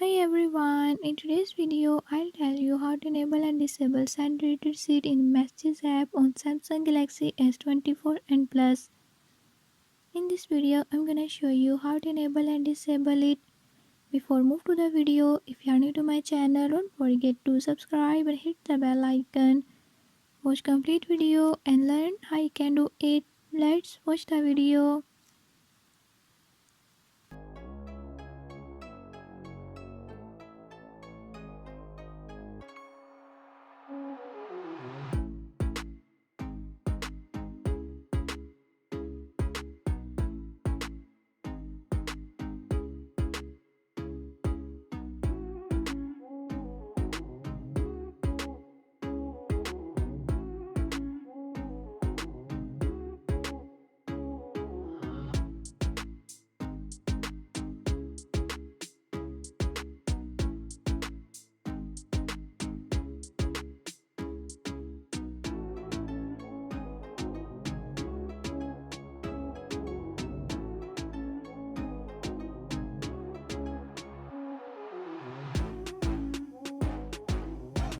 Hi everyone, in today's video I'll tell you how to enable and disable send deleted seed in Messages app on Samsung Galaxy S24 and Plus. In this video I'm gonna show you how to enable and disable it. Before move to the video, if you are new to my channel, don't forget to subscribe and hit the bell icon. Watch complete video and learn how you can do it. Let's watch the video.